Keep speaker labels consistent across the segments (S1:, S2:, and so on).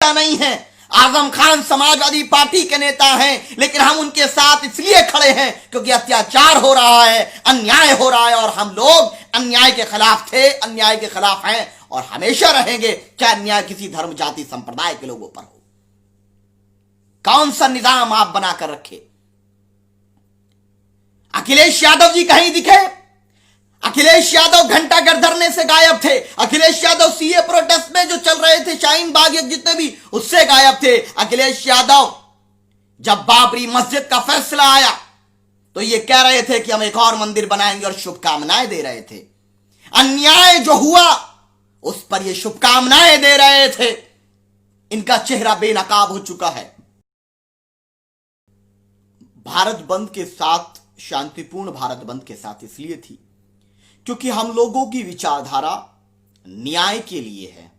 S1: नेता नहीं हैं। आजम खान समाजवादी पार्टी के नेता हैं, लेकिन हम उनके साथ इसलिए खड़े हैं क्योंकि अत्याचार हो रहा है, अन्याय हो रहा है, और हम लोग अन्याय के खिलाफ थे, अन्याय के खिलाफ हैं और हमेशा रहेंगे, चाहे अन्याय किसी धर्म जाति संप्रदाय के लोगों पर हो। कौन सा निजाम आप बनाकर रखे? अखिलेश यादव जी कहीं दिखे? अखिलेश यादव घंटाघर धरने से गायब थे। अखिलेश यादव सीए प्रोटेस्ट में जो चल रहे थे, शाहीन बाग जितने भी, उससे गायब थे। अखिलेश यादव जब बाबरी मस्जिद का फैसला आया तो ये कह रहे थे कि हम एक और मंदिर बनाएंगे और शुभकामनाएं दे रहे थे। अन्याय जो हुआ उस पर ये शुभकामनाएं दे रहे थे। इनका चेहरा बेनकाब हो चुका है। भारत बंद के साथ, शांतिपूर्ण भारत बंद के साथ इसलिए थी क्योंकि हम लोगों की विचारधारा न्याय के लिए है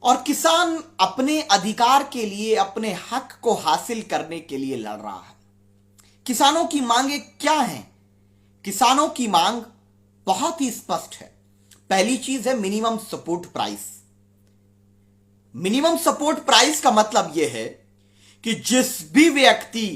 S1: और किसान अपने अधिकार के लिए, अपने हक को हासिल करने के लिए लड़ रहा है। किसानों की मांगे क्या हैं? किसानों की मांग बहुत ही स्पष्ट है। पहली चीज है minimum support price. Minimum support price का मतलब यह है कि जिस भी व्यक्ति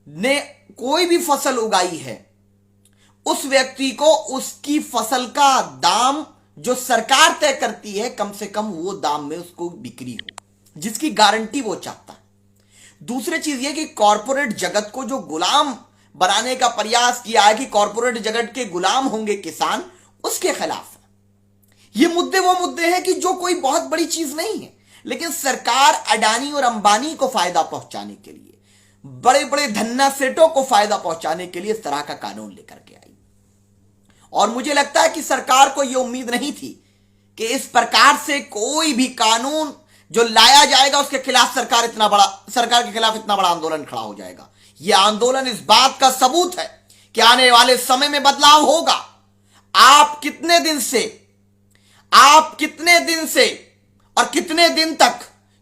S1: ने कोई भी फसल उगाई है, उस व्यक्ति को उसकी फसल का दाम जो सरकार तय करती है, कम से कम वो दाम में उसको बिक्री हो, जिसकी गारंटी वो चाहता है। दूसरी चीज ये कि कॉरपोरेट जगत को जो गुलाम बनाने का प्रयास किया है कि कॉरपोरेट जगत के गुलाम होंगे किसान, उसके खिलाफ है। ये मुद्दे वो मुद्दे हैं कि जो कोई बहुत बड़ी चीज नहीं है, लेकिन सरकार अडानी और अंबानी को फायदा पहुंचाने के लिए, बड़े बड़े धन्ना सेठों को फायदा पहुंचाने के लिए इस तरह का कानून लेकर के आई। और मुझे लगता है कि सरकार को यह उम्मीद नहीं थी कि इस प्रकार से कोई भी कानून जो लाया जाएगा उसके खिलाफ सरकार के खिलाफ इतना बड़ा आंदोलन खड़ा हो जाएगा। यह आंदोलन इस बात का सबूत है कि आने वाले समय में बदलाव होगा। आप कितने दिन से और कितने दिन तक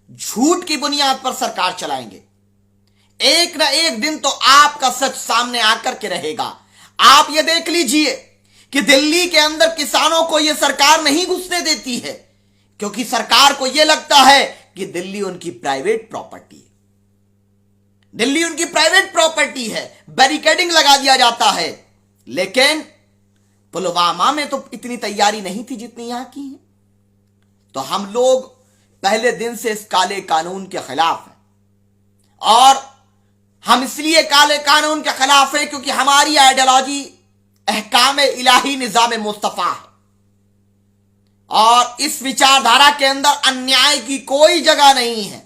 S1: झूठ की बुनियाद पर सरकार चलाएंगे? एक ना एक दिन तो आपका सच सामने आकर के रहेगा। आप ये देख लीजिए कि दिल्ली के अंदर किसानों को यह सरकार नहीं घुसने देती है क्योंकि सरकार को यह लगता है कि दिल्ली उनकी प्राइवेट प्रॉपर्टी है। दिल्ली उनकी प्राइवेट प्रॉपर्टी है, बैरिकेडिंग लगा दिया जाता है। लेकिन पुलवामा में तो इतनी तैयारी नहीं थी जितनी यहां की है। तो हम लोग पहले दिन से इस काले कानून के खिलाफ हैं और हम इसलिए काले कानून के खिलाफ हैं क्योंकि हमारी आइडियोलॉजी अहकाम इलाही निजाम मुस्तफा है और इस विचारधारा के अंदर अन्याय की कोई जगह नहीं है।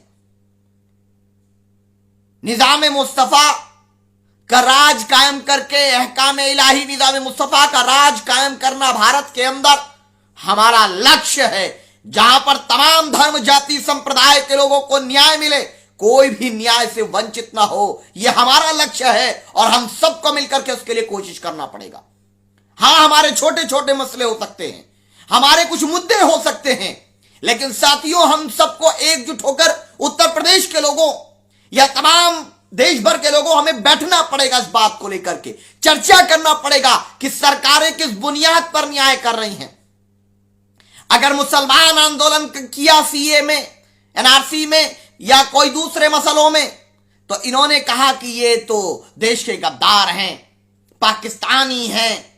S1: निजाम मुस्तफा का राज कायम करके, अहकाम इलाही निजाम मुस्तफा का राज कायम करना भारत के अंदर हमारा लक्ष्य है, जहां पर तमाम धर्म जाति संप्रदाय के लोगों को न्याय मिले, कोई भी न्याय से वंचित ना हो। यह हमारा लक्ष्य है और हम सबको मिलकर के उसके लिए कोशिश करना पड़ेगा। हां, हमारे छोटे छोटे मसले हो सकते हैं, हमारे कुछ मुद्दे हो सकते हैं, लेकिन साथियों हम सबको एकजुट होकर उत्तर प्रदेश के लोगों या तमाम देश भर के लोगों, हमें बैठना पड़ेगा, इस बात को लेकर के चर्चा करना पड़ेगा कि सरकारें किस बुनियाद पर न्याय कर रही हैं। अगर मुसलमान आंदोलन किया सीए में, एनआरसी में या कोई दूसरे मसलों में, तो इन्होंने कहा कि ये तो देश के गद्दार हैं, पाकिस्तानी हैं।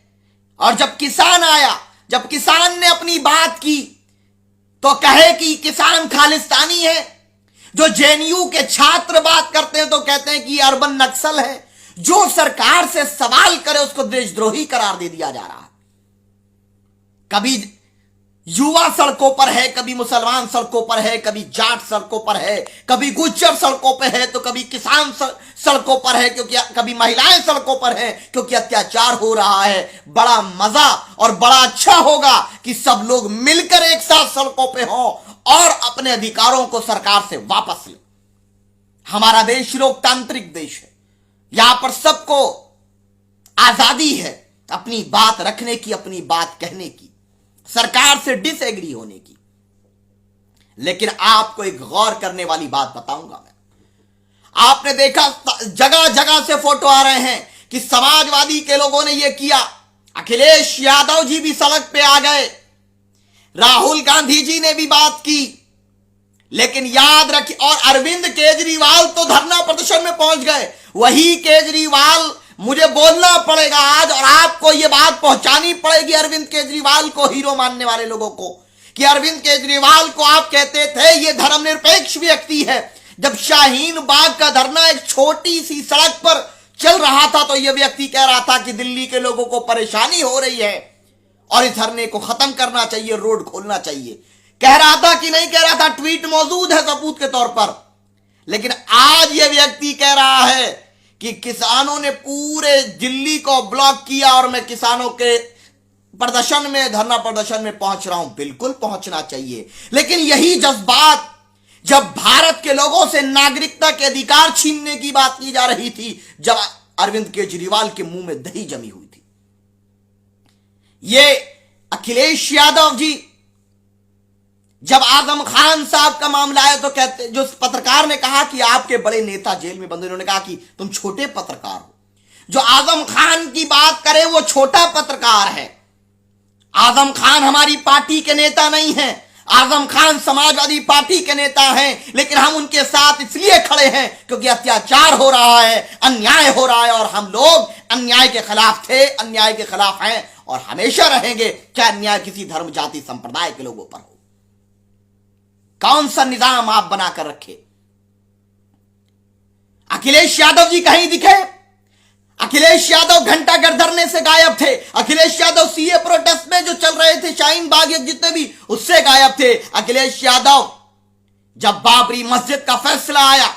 S1: और जब किसान आया, जब किसान ने अपनी बात की तो कहे कि किसान खालिस्तानी है। जो जेएनयू के छात्र बात करते हैं तो कहते हैं कि अर्बन नक्सल है। जो सरकार से सवाल करे उसको देशद्रोही करार दे दिया जा रहा है। कभी युवा सड़कों पर है, कभी मुसलमान सड़कों पर है, कभी जाट सड़कों पर है, कभी गुज्जर सड़कों पर है, तो कभी किसान सड़कों पर है, क्योंकि कभी महिलाएं सड़कों पर हैं, क्योंकि अत्याचार हो रहा है। बड़ा मजा और बड़ा अच्छा होगा कि सब लोग मिलकर एक साथ सड़कों पे हों और अपने अधिकारों को सरकार से वापस लें। हमारा देश लोकतांत्रिक देश है, यहां पर सबको आजादी है अपनी बात रखने की, अपनी बात कहने की, सरकार से डिसएग्री होने की। लेकिन आपको एक गौर करने वाली बात बताऊंगा मैं। आपने देखा जगह जगह से फोटो आ रहे हैं कि समाजवादी के लोगों ने यह किया, अखिलेश यादव जी भी सड़क पे आ गए, राहुल गांधी जी ने भी बात की, लेकिन याद रखिए, और अरविंद केजरीवाल तो धरना प्रदर्शन में पहुंच गए। वही केजरीवाल, मुझे बोलना पड़ेगा आज और आपको यह बात पहुंचानी पड़ेगी अरविंद केजरीवाल को, हीरो मानने वाले लोगों को, कि अरविंद केजरीवाल को आप कहते थे ये धर्मनिरपेक्ष व्यक्ति है। जब शाहीन बाग का धरना एक छोटी सी सड़क पर चल रहा था तो यह व्यक्ति कह रहा था कि दिल्ली के लोगों को परेशानी हो रही है और इस धरने को खत्म करना चाहिए, रोड खोलना चाहिए। कह रहा था कि नहीं कह रहा था, ट्वीट मौजूद है सबूत के तौर पर। लेकिन आज यह व्यक्ति कह रहा है कि किसानों ने पूरे दिल्ली को ब्लॉक किया और मैं किसानों के प्रदर्शन में, धरना प्रदर्शन में पहुंच रहा हूं। बिल्कुल पहुंचना चाहिए, लेकिन यही जज्बात जब भारत के लोगों से नागरिकता के अधिकार छीनने की बात की जा रही थी, जब अरविंद केजरीवाल के मुंह में दही जमी हुई थी। ये अखिलेश यादव जी, जब आजम खान साहब का मामला आया तो कहते, जो पत्रकार ने कहा कि आपके बड़े नेता जेल में बंद, उन्होंने कहा कि तुम छोटे पत्रकार हो। जो आजम खान की बात करे वो छोटा पत्रकार है। आजम खान हमारी पार्टी के नेता नहीं है, आजम खान समाजवादी पार्टी के नेता हैं, लेकिन हम उनके साथ इसलिए खड़े हैं क्योंकि अत्याचार हो रहा है, अन्याय हो रहा है, और हम लोग अन्याय के खिलाफ थे, अन्याय के खिलाफ हैं और हमेशा रहेंगे, चाहे अन्याय किसी धर्म, जाति, संप्रदाय के लोगों पर हो। कौन सा निजाम आप बनाकर रखे? अखिलेश यादव जी कहीं दिखे? अखिलेश यादव घंटाघर धरने से गायब थे। अखिलेश यादव सीए प्रोटेस्ट में जो चल रहे थे, शाहीन बाग जितने भी, उससे गायब थे। अखिलेश यादव जब बाबरी मस्जिद का फैसला आया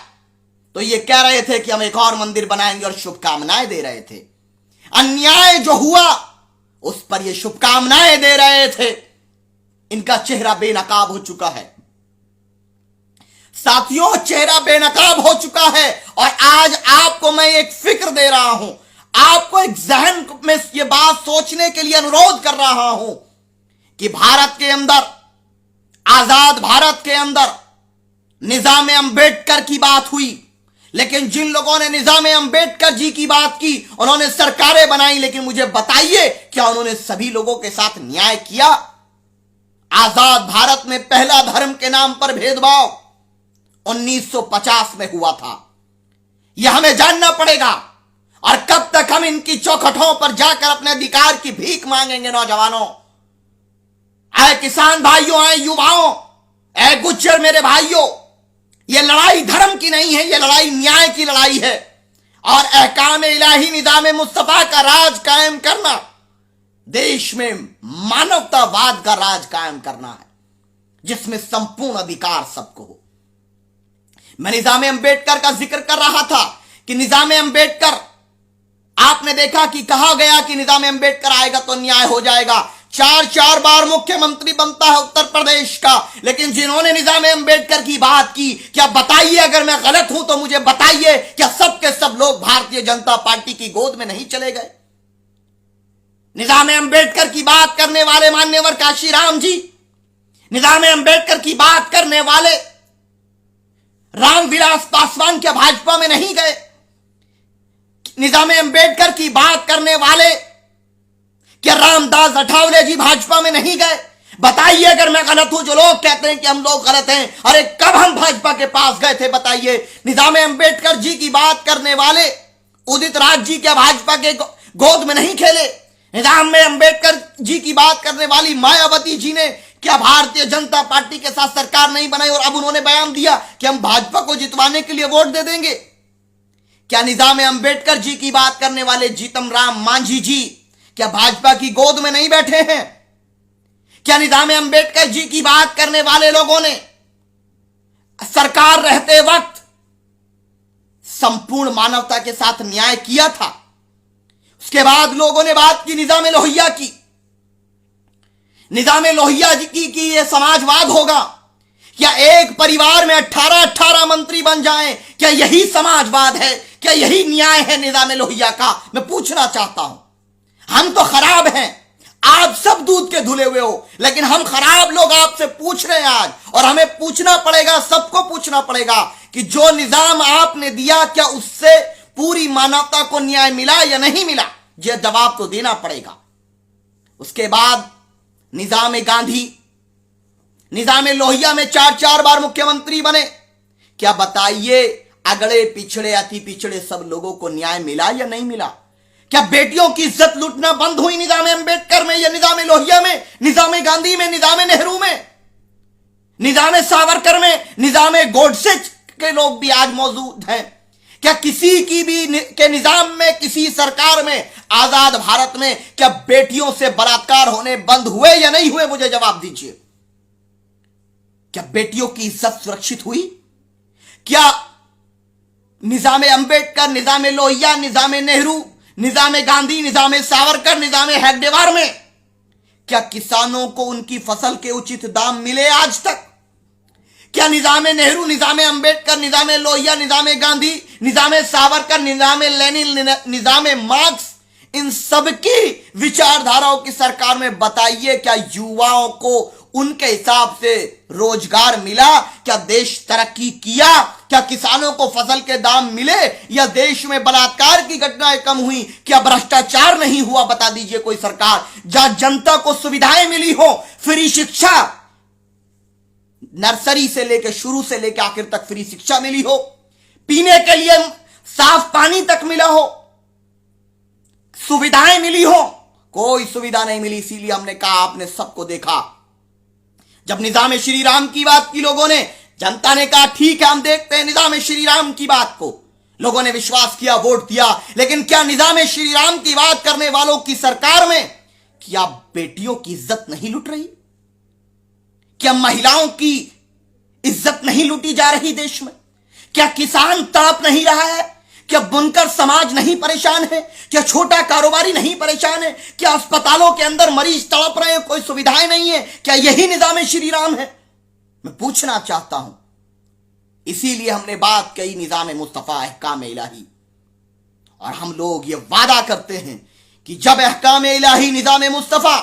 S1: तो ये कह रहे थे कि हम एक और मंदिर बनाएंगे और शुभकामनाएं दे रहे थे। अन्याय जो हुआ उस पर ये शुभकामनाएं दे रहे थे। इनका चेहरा बेनकाब हो चुका है साथियों, चेहरा बेनकाब हो चुका है। और आज आपको मैं एक फिक्र दे रहा हूं, आपको एक जहन में यह बात सोचने के लिए अनुरोध कर रहा हूं कि भारत के अंदर, आजाद भारत के अंदर निजाम अंबेडकर की बात हुई, लेकिन जिन लोगों ने निजाम अंबेडकर जी की बात की उन्होंने सरकारें बनाई, लेकिन मुझे बताइए क्या उन्होंने सभी लोगों के साथ न्याय किया? आजाद भारत में पहला धर्म के नाम पर भेदभाव 1950 में हुआ था। यह हमें जानना पड़ेगा। और कब तक हम इनकी चौखटों पर जाकर अपने अधिकार की भीख मांगेंगे? नौजवानों, आए किसान भाइयों, आए युवाओं, आए गुज्जर मेरे भाइयों, यह लड़ाई धर्म की नहीं है, यह लड़ाई न्याय की लड़ाई है। और अहकाम इलाही निजाम मुस्तफा का राज कायम करना, देश में मानवतावाद का राज कायम करना है, जिसमें संपूर्ण अधिकार सबको हो। मैं निजाम अंबेडकर का जिक्र कर रहा था कि निजाम अंबेडकर, आपने देखा कि कहा गया कि निजाम अंबेडकर आएगा तो न्याय हो जाएगा। 4 बार मुख्यमंत्री बनता है उत्तर प्रदेश का, लेकिन जिन्होंने निजाम अंबेडकर की बात की, क्या बताइए, अगर मैं गलत हूं तो मुझे बताइए, क्या सब के सब लोग भारतीय जनता पार्टी की गोद में नहीं चले गए? निजाम अंबेडकर की बात करने वाले मान्यवर काशीराम जी, निजाम अंबेडकर की बात करने वाले रामविलास पासवान क्या भाजपा में नहीं गए? निजाम अंबेडकर की बात करने वाले क्या रामदास अठावले जी भाजपा में नहीं गए? बताइए अगर मैं गलत हूं। जो लोग कहते हैं कि हम लोग गलत हैं, अरे कब हम भाजपा के पास गए थे बताइए? निजाम अंबेडकर जी की बात करने वाले उदित राज जी क्या भाजपा के गोद में नहीं खेले? निजाम अंबेडकर जी की बात करने वाली मायावती जी ने क्या भारतीय जनता पार्टी के साथ सरकार नहीं बनाई और अब उन्होंने बयान दिया कि हम भाजपा को जितवाने के लिए वोट दे देंगे? क्या निजाम अंबेडकर जी की बात करने वाले जीतन राम मांझी जी क्या भाजपा की गोद में नहीं बैठे हैं? क्या निजाम अंबेडकर जी की बात करने वाले लोगों ने सरकार रहते वक्त संपूर्ण मानवता के साथ न्याय किया था? उसके बाद लोगों ने बात की निजाम लोहिया की। निजाम लोहिया जी की यह समाजवाद होगा? क्या एक परिवार में 18 मंत्री बन जाएं, क्या यही समाजवाद है? क्या यही न्याय है निजाम लोहिया का? मैं पूछना चाहता हूं। हम तो खराब हैं, आप सब दूध के धुले हुए हो, लेकिन हम खराब लोग आपसे पूछ रहे हैं आज, और हमें पूछना पड़ेगा, सबको पूछना पड़ेगा कि जो निजाम आपने दिया क्या उससे पूरी मानवता को न्याय मिला या नहीं मिला? यह जवाब तो देना पड़ेगा। उसके बाद निजाम गांधी निजाम लोहिया में 4-4 बार मुख्यमंत्री बने। क्या बताइए, अगड़े पिछड़े अति पिछड़े सब लोगों को न्याय मिला या नहीं मिला? क्या बेटियों की इज्जत लूटना बंद हुई निजाम अंबेडकर में या निजाम लोहिया में, निजाम गांधी में, निजाम नेहरू में, निजाम सावरकर में, निजाम गोडसे के लोग भी आज मौजूद हैं? क्या किसी की भी के निजाम में, किसी सरकार में, आजाद भारत में क्या बेटियों से बलात्कार होने बंद हुए या नहीं हुए? मुझे जवाब दीजिए। क्या बेटियों की इज्जत सुरक्षित हुई? क्या निजाम अंबेडकर, निजाम लोहिया, निजाम नेहरू, निजाम गांधी, निजाम सावरकर, निजाम हेगडेवार में क्या किसानों को उनकी फसल के उचित दाम मिले आज तक? क्या निजाम नेहरू, निजाम अंबेडकर, निजाम लोहिया, निजाम गांधी, निजाम सावरकर, निजाम लेनिन, निजाम मार्क्स, इन सबकी विचारधाराओं की सरकार में बताइए क्या युवाओं को उनके हिसाब से रोजगार मिला? क्या देश तरक्की किया? क्या किसानों को फसल के दाम मिले? या देश में बलात्कार की घटनाएं कम हुई? क्या भ्रष्टाचार नहीं हुआ? बता दीजिए कोई सरकार जहां जनता को सुविधाएं मिली हो, फ्री शिक्षा, नर्सरी से लेकर शुरू से लेकर आखिर तक फ्री शिक्षा मिली हो, पीने के लिए साफ पानी तक मिला हो, सुविधाएं मिली हो? कोई सुविधा नहीं मिली। इसीलिए हमने कहा, आपने सबको देखा, जब निजाम श्री राम की बात की लोगों ने, जनता ने कहा ठीक है हम देखते हैं निजाम श्री राम की बात को, लोगों ने विश्वास किया, वोट दिया। लेकिन क्या निजाम श्री राम की बात करने वालों की सरकार में क्या बेटियों की इज्जत नहीं लूट रही? क्या महिलाओं की इज्जत नहीं लूटी जा रही देश में? क्या किसान तड़प नहीं रहा है? क्या बुनकर समाज नहीं परेशान है? क्या छोटा कारोबारी नहीं परेशान है? क्या अस्पतालों के अंदर मरीज तड़प रहे हैं, कोई सुविधाएं नहीं है? क्या यही निजाम श्री राम है? मैं पूछना चाहता हूं। इसीलिए हमने बात कही निजाम मुस्तफा, अहकाम इलाही, और हम लोग ये वादा करते हैं कि जब अहकाम इलाही, निजाम मुस्तफा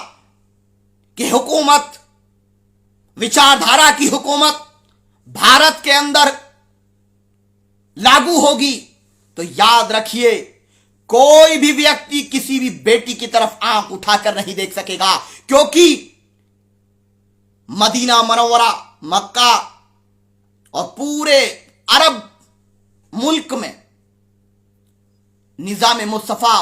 S1: की हुकूमत, विचारधारा की हुकूमत भारत के अंदर लागू होगी तो याद रखिए, कोई भी व्यक्ति किसी भी बेटी की तरफ आंख उठाकर नहीं देख सकेगा, क्योंकि मदीना मनव्वरा, मक्का और पूरे अरब मुल्क में निजाम मुस्तफा,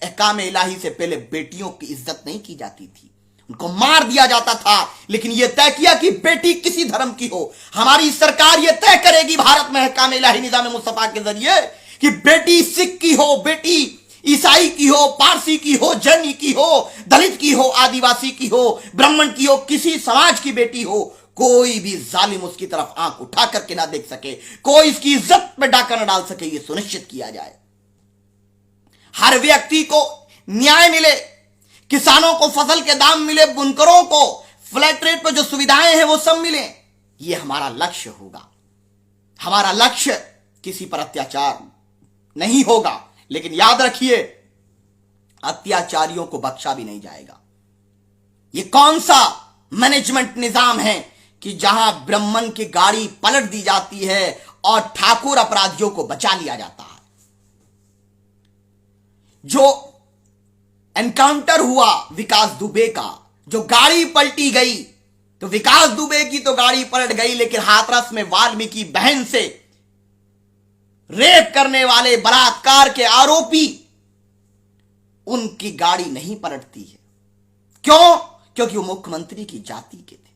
S1: अहकाम इलाही से पहले बेटियों की इज्जत नहीं की जाती थी, उनको मार दिया जाता था। लेकिन यह तय किया कि बेटी किसी धर्म की हो। हमारी सरकार यह तय करेगी भारत में अहकाम इलाही, निजाम मुस्तफा के जरिए कि बेटी सिख की हो, बेटी ईसाई की हो, पारसी की हो, जैनी की हो, दलित की हो, आदिवासी की हो, ब्राह्मण की हो, किसी समाज की बेटी हो, कोई भी जालिम उसकी तरफ आंख उठा करके ना देख सके, कोई इसकी इज्जत में डाका ना डाल सके, यह सुनिश्चित किया जाए। हर व्यक्ति को न्याय मिले, किसानों को फसल के दाम मिले, बुनकरों को फ्लैट रेट पर जो सुविधाएं हैं वो सब मिले। यह हमारा लक्ष्य होगा। हमारा लक्ष्य किसी पर अत्याचार नहीं होगा। लेकिन याद रखिए, अत्याचारियों को बख्शा भी नहीं जाएगा। यह कौन सा मैनेजमेंट निजाम है कि जहां ब्राह्मण की गाड़ी पलट दी जाती है और ठाकुर अपराधियों को बचा लिया जाता है? जो एनकाउंटर हुआ विकास दुबे का, जो गाड़ी पलटी गई, तो विकास दुबे की तो गाड़ी पलट गई, लेकिन हाथरस में वाल्मीकि बहन से रेप करने वाले, बलात्कार के आरोपी, उनकी गाड़ी नहीं पलटती है। क्यों? क्योंकि वो मुख्यमंत्री की जाति के थे,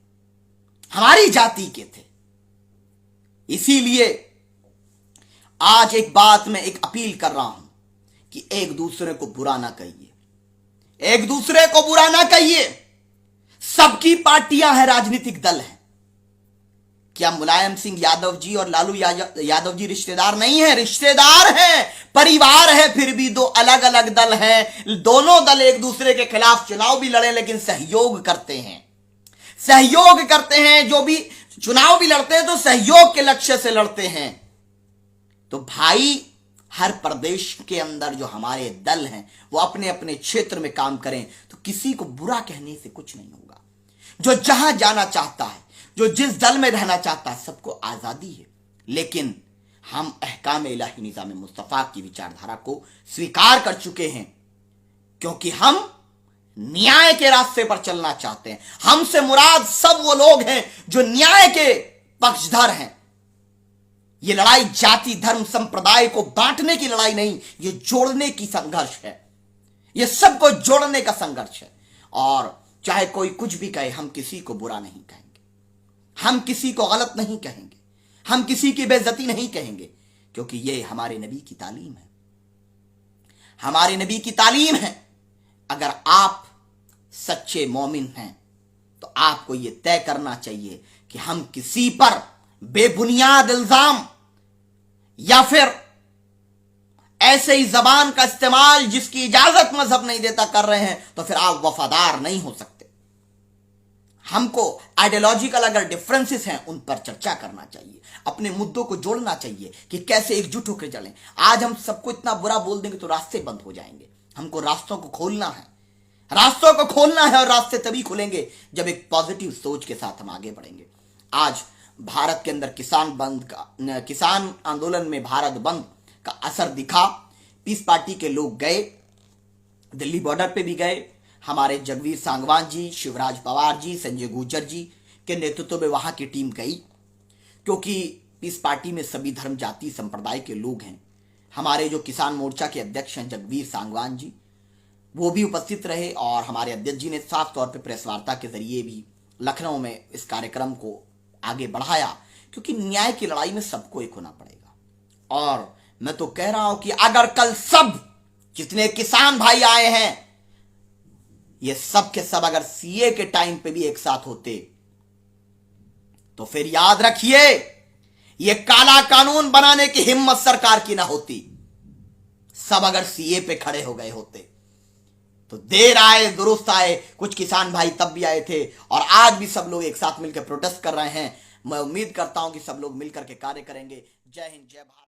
S1: हमारी जाति के थे। इसीलिए आज एक बात मैं एक अपील कर रहा हूं कि एक दूसरे को बुरा ना कहिए, एक दूसरे को बुरा ना कहिए। सबकी पार्टियां हैं, राजनीतिक दल हैं। क्या मुलायम सिंह यादव जी और लालू यादव जी रिश्तेदार नहीं है? रिश्तेदार हैं, परिवार है। फिर भी दो अलग अलग दल हैं। दोनों दल एक दूसरे के खिलाफ चुनाव भी लड़े, लेकिन सहयोग करते हैं, सहयोग करते हैं। जो भी चुनाव भी लड़ते हैं तो सहयोग के लक्ष्य से लड़ते हैं। तो भाई, हर प्रदेश के अंदर जो हमारे दल हैं वो अपने अपने क्षेत्र में काम करें, तो किसी को बुरा कहने से कुछ नहीं होगा। जो जहां जाना चाहता है, जो जिस दल में रहना चाहता है, सबको आजादी है। लेकिन हम अहकाम इलाही, निजाम मुस्तफा की विचारधारा को स्वीकार कर चुके हैं, क्योंकि हम न्याय के रास्ते पर चलना चाहते हैं। हमसे मुराद सब वो लोग हैं जो न्याय के पक्षधर हैं। ये लड़ाई जाति धर्म संप्रदाय को बांटने की लड़ाई नहीं, ये जोड़ने की संघर्ष है। ये सबको जोड़ने का संघर्ष है। और चाहे कोई कुछ भी कहे, हम किसी को बुरा नहीं कहेंगे, हम किसी को गलत नहीं कहेंगे, हम किसी की बेइज्जती नहीं कहेंगे, क्योंकि ये हमारे नबी की तालीम है। हमारे नबी की तालीम है। अगर आप सच्चे मोमिन हैं तो आपको यह तय करना चाहिए कि हम किसी पर बेबुनियाद इल्जाम या फिर ऐसे ही जबान का इस्तेमाल जिसकी इजाजत मजहब नहीं देता कर रहे हैं, तो फिर आप वफादार नहीं हो सकते। हमको आइडियोलॉजिकल अगर डिफरेंसेस हैं उन पर चर्चा करना चाहिए, अपने मुद्दों को जोड़ना चाहिए कि कैसे एकजुट होकर चलें। आज हम सबको इतना बुरा बोल देंगे तो रास्ते बंद हो जाएंगे। हमको रास्तों को खोलना है, रास्तों को खोलना है, और रास्ते तभी खुलेंगे जब एक पॉजिटिव सोच के साथ हम आगे बढ़ेंगे। आज भारत के अंदर किसान आंदोलन में भारत बंद का असर दिखा। पीस पार्टी के लोग गए, दिल्ली बॉर्डर पे भी गए। हमारे जगवीर सांगवान जी, शिवराज पवार जी, संजय गुर्जर जी के नेतृत्व में वहां की टीम गई, क्योंकि पीस पार्टी में सभी धर्म जाति संप्रदाय के लोग हैं। हमारे जो किसान मोर्चा के अध्यक्ष हैं जगवीर सांगवान जी, वो भी उपस्थित रहे, और हमारे अध्यक्ष जी ने साफ तौर पर प्रेस वार्ता के जरिए भी लखनऊ में इस कार्यक्रम को आगे बढ़ाया, क्योंकि न्याय की लड़ाई में सबको एक होना पड़ेगा। और मैं तो कह रहा हूं कि अगर कल सब जितने किसान भाई आए हैं, ये सब के सब अगर सीए के टाइम पे भी एक साथ होते, तो फिर याद रखिए ये काला कानून बनाने की हिम्मत सरकार की ना होती। सब अगर सीए पे खड़े हो गए होते तो देर आए दुरुस्त आए। कुछ किसान भाई तब भी आए थे, और आज भी सब लोग एक साथ मिलकर प्रोटेस्ट कर रहे हैं। मैं उम्मीद करता हूं कि सब लोग मिलकर के कार्य करेंगे। जय हिंद, जय भारत।